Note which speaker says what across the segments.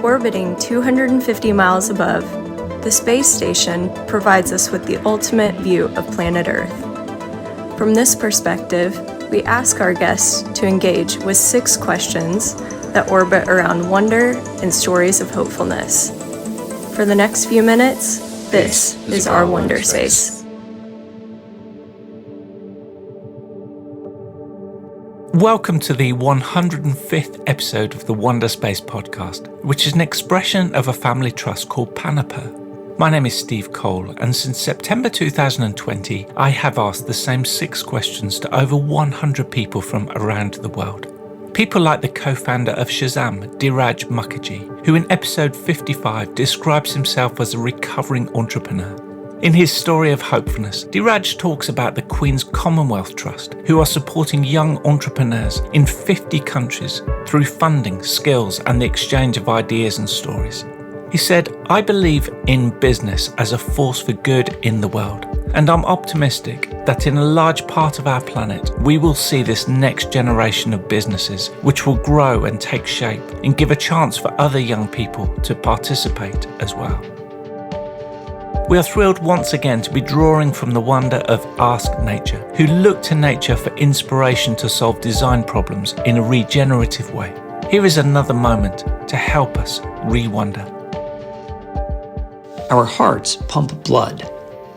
Speaker 1: Orbiting 250 miles above, the space station provides us with the ultimate view of planet Earth. From this perspective, we ask our guests to engage with 6 questions that orbit around wonder and stories of hopefulness. For the next few minutes, this is our Wonderspace.
Speaker 2: Welcome to the 105th episode of the Wonderspace podcast, which is an expression of a family trust called Panaper. My name is Steve Cole, and since September 2020, I have asked the same 6 questions to over 100 people from around the world. People like the co-founder of Shazam, Dheeraj Mukherjee, who in episode 55 describes himself as a recovering entrepreneur. In his story of hopefulness, Dheeraj talks about the Queen's Commonwealth Trust, who are supporting young entrepreneurs in 50 countries through funding, skills, and the exchange of ideas and stories. He said, "I believe in business as a force for good in the world, and I'm optimistic that in a large part of our planet, we will see this next generation of businesses which will grow and take shape and give a chance for other young people to participate as well." We are thrilled once again to be drawing from the wonder of Ask Nature, who look to nature for inspiration to solve design problems in a regenerative way. Here is another moment to help us re-wonder.
Speaker 3: Our hearts pump blood.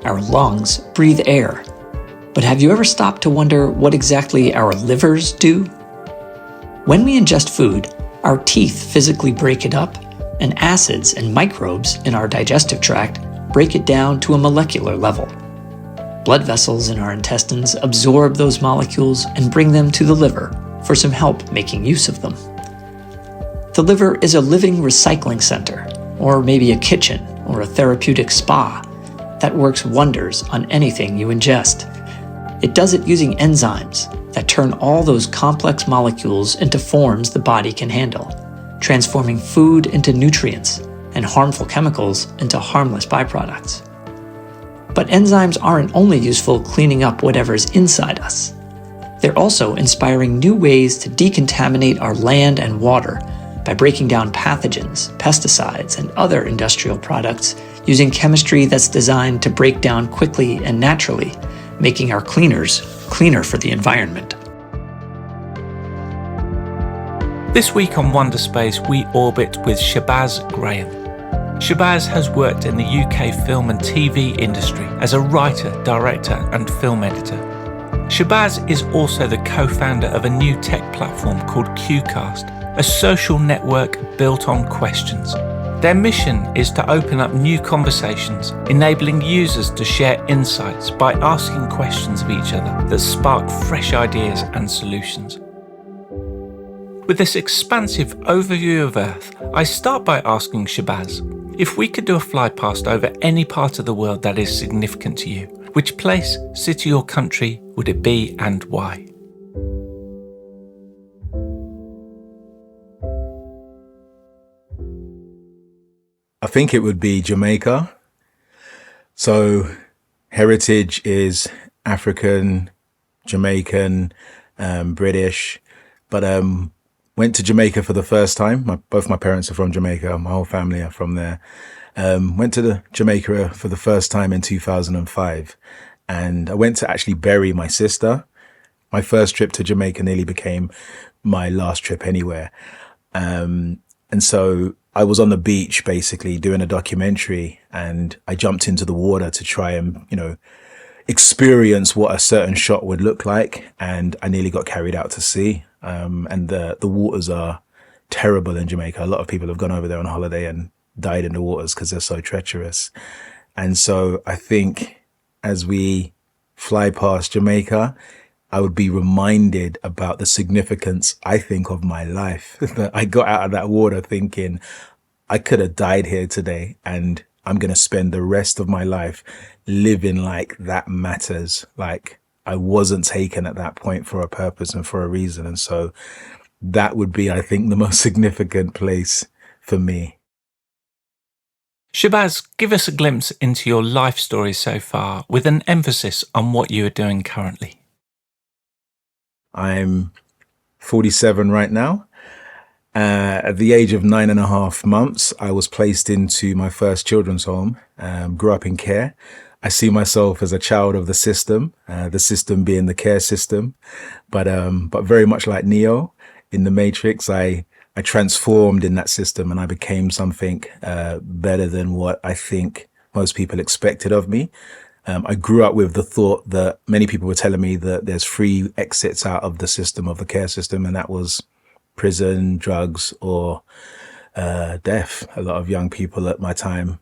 Speaker 3: Our lungs breathe air. But have you ever stopped to wonder what exactly our livers do? When we ingest food, our teeth physically break it up, and acids and microbes in our digestive tract break it down to a molecular level. Blood vessels in our intestines absorb those molecules and bring them to the liver for some help making use of them. The liver is a living recycling center, or maybe a kitchen or a therapeutic spa that works wonders on anything you ingest. It does it using enzymes that turn all those complex molecules into forms the body can handle, transforming food into nutrients and harmful chemicals into harmless byproducts. But enzymes aren't only useful cleaning up whatever's inside us. They're also inspiring new ways to decontaminate our land and water by breaking down pathogens, pesticides, and other industrial products using chemistry that's designed to break down quickly and naturally, making our cleaners cleaner for the environment.
Speaker 2: This week on Wonderspace, we orbit with Shabazz Graham. Shabazz has worked in the UK film and TV industry as a writer, director, and film editor. Shabazz is also the co-founder of a new tech platform called Qcast, a social network built on questions. Their mission is to open up new conversations, enabling users to share insights by asking questions of each other that spark fresh ideas and solutions. With this expansive overview of Earth, I start by asking Shabazz, if we could do a fly past over any part of the world that is significant to you, which place, city or country would it be and why?
Speaker 4: I think it would be Jamaica. So heritage is African, Jamaican, British, but went to Jamaica for the first time. Both my parents are from Jamaica. My whole family are from there. Went to Jamaica for the first time in 2005. And I went to actually bury my sister. My first trip to Jamaica nearly became my last trip anywhere. And so I was on the beach basically doing a documentary, and I jumped into the water to try and, experience what a certain shot would look like. And I nearly got carried out to sea. And the waters are terrible in Jamaica. A lot of people have gone over there on holiday and died in the waters because they're so treacherous. And so I think as we fly past Jamaica, I would be reminded about the significance, I think, of my life. That I got out of that water thinking I could have died here today, and I'm going to spend the rest of my life living like that matters. Like I wasn't taken at that point for a purpose and for a reason. And so that would be, I think, the most significant place for me.
Speaker 2: Shabazz, give us a glimpse into your life story so far, with an emphasis on what you are doing currently.
Speaker 4: I'm 47 right now, At the age of 9.5 months, I was placed into my first children's home, grew up in care. I see myself as a child of the system being the care system. But very much like Neo in the Matrix, I transformed in that system and I became something better than what I think most people expected of me. I grew up with the thought that many people were telling me that there's 3 exits out of the system, of the care system, and that was prison, drugs, or death. A lot of young people at my time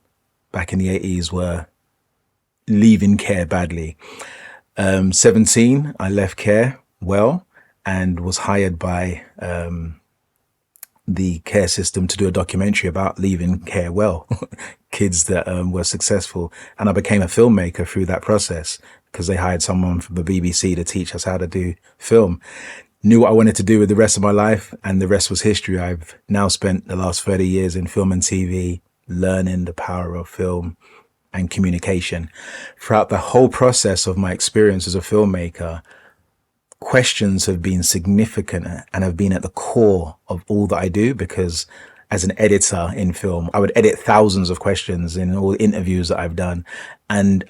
Speaker 4: back in the 80s were leaving care badly. 17, I left care well and was hired by the care system to do a documentary about leaving care well, kids that were successful. And I became a filmmaker through that process because they hired someone from the BBC to teach us how to do film. Knew what I wanted to do with the rest of my life, and the rest was history. I've now spent the last 30 years in film and TV, learning the power of film and communication. Throughout the whole process of my experience as a filmmaker, questions have been significant and have been at the core of all that I do, because as an editor in film, I would edit thousands of questions in all interviews that I've done. And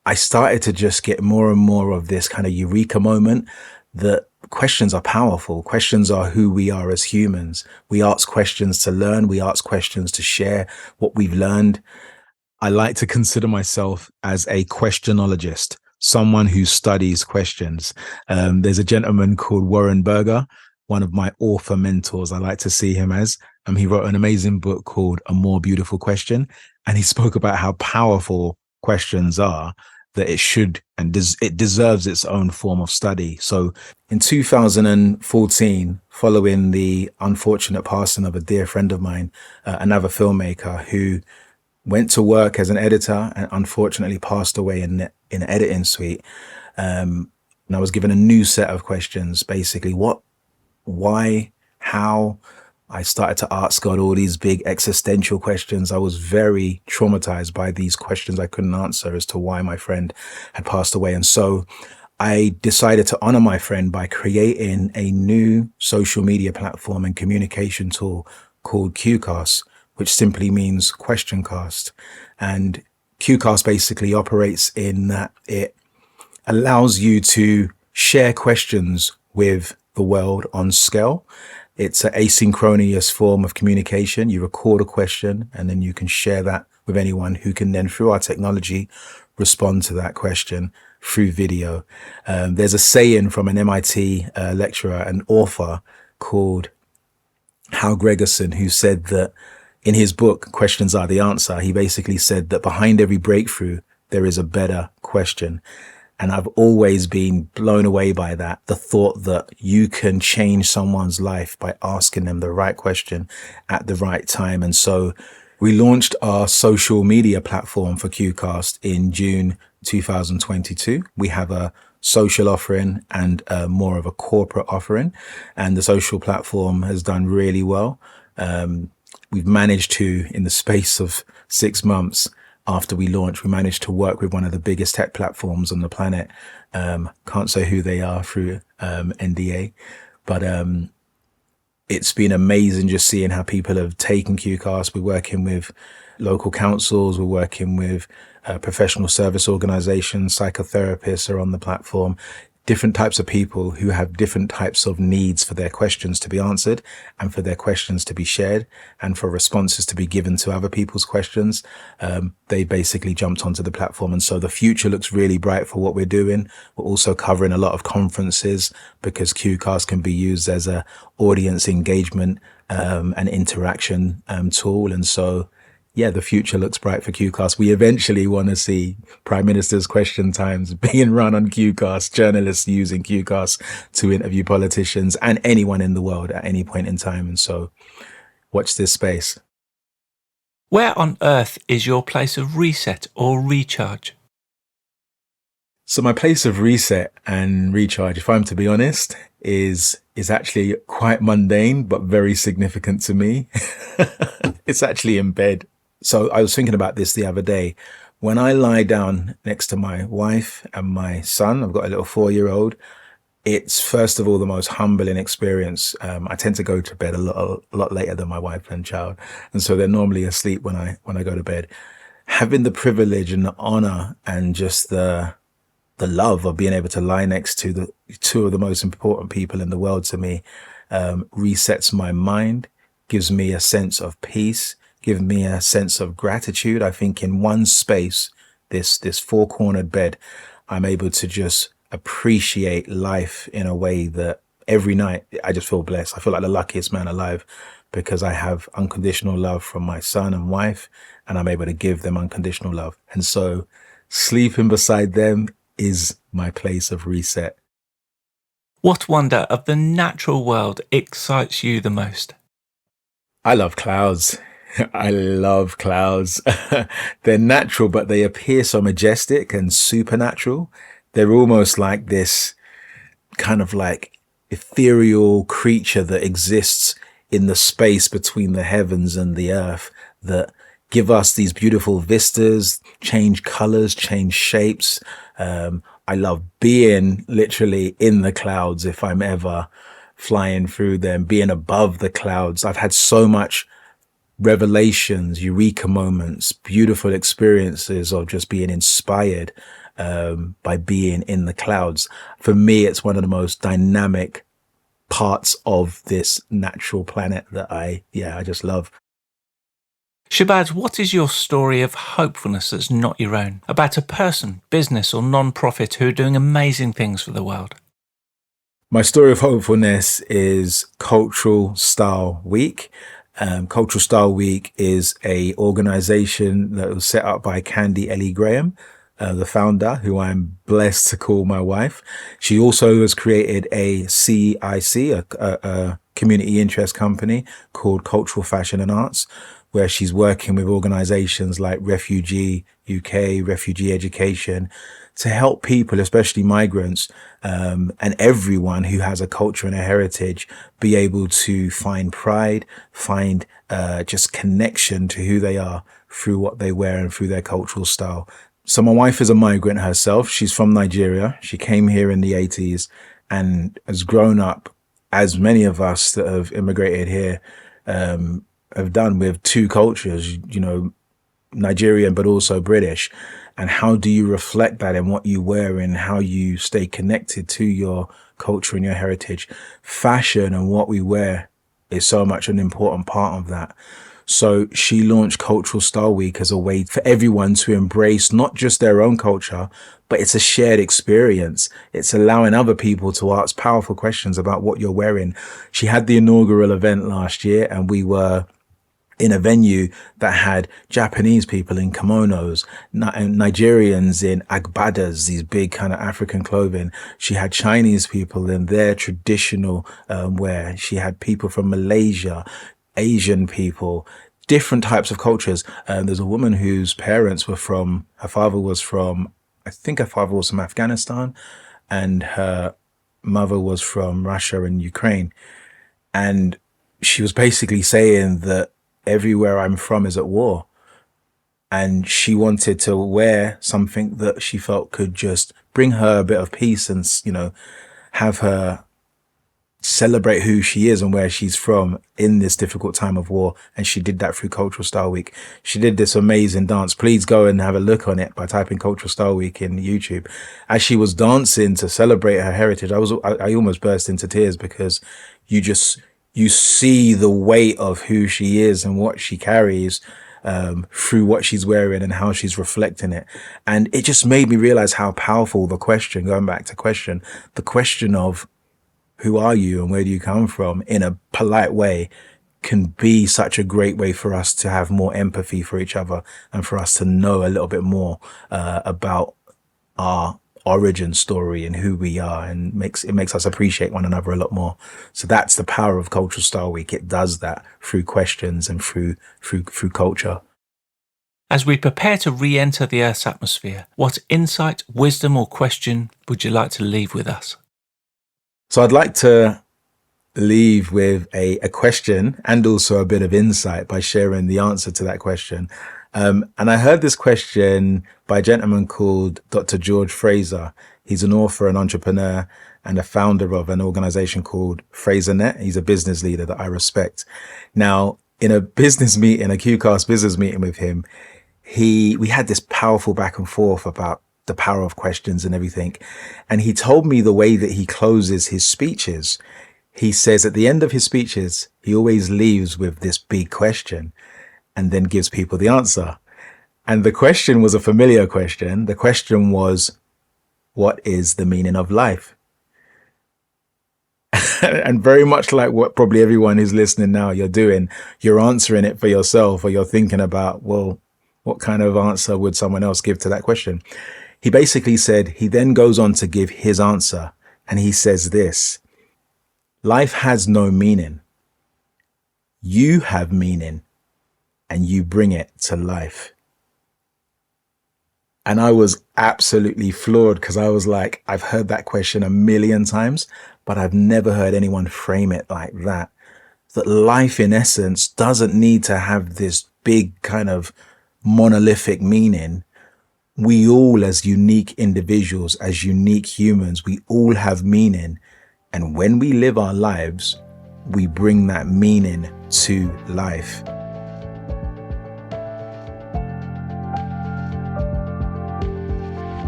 Speaker 4: I started to just get more and more of this kind of eureka moment that questions are powerful. Questions are who we are as humans. We ask questions to learn. We ask questions to share what we've learned. I like to consider myself as a questionologist, someone who studies questions. There's a gentleman called Warren Berger, one of my author mentors. I like to see him as. He wrote an amazing book called A More Beautiful Question. And he spoke about how powerful questions are, that it should and it deserves its own form of study. So in 2014, following the unfortunate passing of a dear friend of mine, another filmmaker who went to work as an editor and unfortunately passed away in an editing suite, and I was given a new set of questions, basically what, why, how. I started to ask God all these big existential questions. I was very traumatized by these questions I couldn't answer as to why my friend had passed away. And so I decided to honor my friend by creating a new social media platform and communication tool called Qcast, which simply means question cast. And Qcast basically operates in that it allows you to share questions with the world on scale. It's an asynchronous form of communication. You record a question and then you can share that with anyone who can then, through our technology, respond to that question through video. There's a saying from an MIT lecturer and author called Hal Gregerson, who said that in his book, Questions Are the Answer, he basically said that behind every breakthrough, there is a better question. And I've always been blown away by that. The thought that you can change someone's life by asking them the right question at the right time. And so we launched our social media platform for Qcast in June 2022. We have a social offering and more of a corporate offering. And the social platform has done really well. We've managed to, in the space of 6 months, after we launched, we managed to work with one of the biggest tech platforms on the planet. Can't say who they are through NDA, but it's been amazing just seeing how people have taken Qcast. We're working with local councils, we're working with professional service organizations, psychotherapists are on the platform. Different types of people who have different types of needs for their questions to be answered and for their questions to be shared and for responses to be given to other people's questions. They basically jumped onto the platform. And so the future looks really bright for what we're doing. We're also covering a lot of conferences because Qcast can be used as a audience engagement and interaction tool. And so yeah, the future looks bright for Qcast. We eventually want to see Prime Minister's question times being run on Qcast, journalists using Qcast to interview politicians and anyone in the world at any point in time. And so watch this space.
Speaker 2: Where on earth is your place of reset or recharge?
Speaker 4: So my place of reset and recharge, if I'm to be honest, is actually quite mundane, but very significant to me. It's actually in bed. So I was thinking about this the other day. When I lie down next to my wife and my son, I've got a little 4-year-old, it's first of all the most humbling experience. I tend to go to bed a lot later than my wife and child, and so they're normally asleep when I go to bed. Having the privilege and the honor and just the love of being able to lie next to the two of the most important people in the world to me resets my mind, gives me a sense of peace, gives me a sense of gratitude. I think in one space, this four-cornered bed, I'm able to just appreciate life in a way that every night I just feel blessed. I feel like the luckiest man alive because I have unconditional love from my son and wife, and I'm able to give them unconditional love. And so sleeping beside them is my place of reset.
Speaker 2: What wonder of the natural world excites you the most?
Speaker 4: I love clouds. I love clouds. They're natural, but they appear so majestic and supernatural. They're almost like this kind of like ethereal creature that exists in the space between the heavens and the earth that give us these beautiful vistas, change colors, change shapes. I love being literally in the clouds if I'm ever flying through them, being above the clouds. I've had so much revelations, eureka moments, beautiful experiences of just being inspired by being in the clouds. For me, it's one of the most dynamic parts of this natural planet that I just love.
Speaker 2: Shabazz, what is your story of hopefulness that's not your own? About a person, business or non-profit who are doing amazing things for the world?
Speaker 4: My story of hopefulness is Cultural Style Week. Cultural Style Week is a organization that was set up by Candy Ellie Graham, the founder, who I'm blessed to call my wife. She also has created a CIC, a community interest company called Cultural Fashion and Arts, where she's working with organizations like Refugee UK, Refugee Education, to help people, especially migrants, and everyone who has a culture and a heritage, be able to find pride, find just connection to who they are through what they wear and through their cultural style. So my wife is a migrant herself. She's from Nigeria. She came here in the 80s and has grown up, as many of us that have immigrated here have done, with two cultures, Nigerian, but also British. And how do you reflect that in what you wear and how you stay connected to your culture and your heritage? Fashion and what we wear is so much an important part of that. So she launched Cultural Style Week as a way for everyone to embrace not just their own culture, but it's a shared experience. It's allowing other people to ask powerful questions about what you're wearing. She had the inaugural event last year, and we were in a venue that had Japanese people in kimonos, Nigerians in agbadas, these big kind of African clothing. She had Chinese people in their traditional wear. She had people from Malaysia, Asian people, different types of cultures. There's a woman whose parents were from, her father was from Afghanistan, and her mother was from Russia and Ukraine. And she was basically saying that everywhere I'm from is at war. And she wanted to wear something that she felt could just bring her a bit of peace and, have her celebrate who she is and where she's from in this difficult time of war. And she did that through Cultural Style Week. She did this amazing dance. Please go and have a look on it by typing Cultural Style Week in YouTube. As she was dancing to celebrate her heritage, I almost burst into tears, because you see the weight of who she is and what she carries through what she's wearing and how she's reflecting it. And it just made me realize how powerful the question of who are you and where do you come from, in a polite way, can be such a great way for us to have more empathy for each other and for us to know a little bit more about our origin story and who we are, and it makes us appreciate one another a lot more. So that's the power of Cultural Style Week. It does that through questions and through culture.
Speaker 2: As we prepare to re-enter the Earth's atmosphere, what insight, wisdom or question would you like to leave with us?
Speaker 4: So I'd like to leave with a question and also a bit of insight by sharing the answer to that question. And I heard this question by a gentleman called Dr. George Fraser. He's an author and entrepreneur, and the founder of an organization called FraserNet. He's a business leader that I respect. Now, in a business meeting, a Qcast business meeting with him, we had this powerful back and forth about the power of questions and everything. And he told me the way that he closes his speeches. He says at the end of his speeches, he always leaves with this big question and then gives people the answer. And the question was a familiar question. The question was, what is the meaning of life? And very much like what probably everyone who's listening now you're doing, you're answering it for yourself, or you're thinking about, well, what kind of answer would someone else give to that question? He basically said, he then goes on to give his answer. And he says this: life has no meaning. You have meaning and you bring it to life. And I was absolutely floored, because I was like, I've heard that question a million times, but I've never heard anyone frame it like that. That life in essence doesn't need to have this big kind of monolithic meaning. We all, as unique individuals, as unique humans, we all have meaning. And when we live our lives, we bring that meaning to life.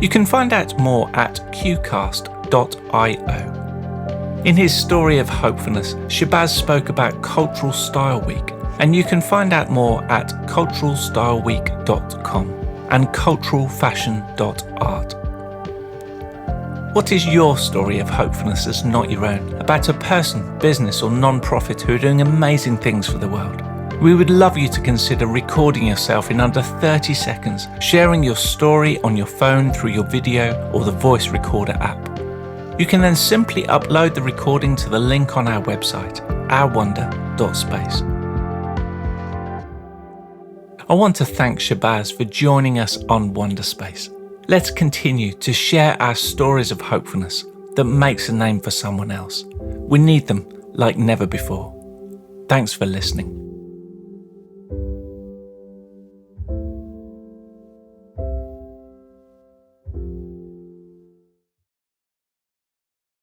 Speaker 2: You can find out more at Qcast.io. In his story of hopefulness, Shabazz spoke about Cultural Style Week, and you can find out more at culturalstyleweek.com and culturalfashion.art. What is your story of hopefulness that's not your own, about a person, business or non-profit who are doing amazing things for the world? We would love you to consider recording yourself in under 30 seconds, sharing your story on your phone through your video or the voice recorder app. You can then simply upload the recording to the link on our website, ourwonder.space. I want to thank Shabazz for joining us on Wonderspace. Let's continue to share our stories of hopefulness that makes a name for someone else. We need them like never before. Thanks for listening.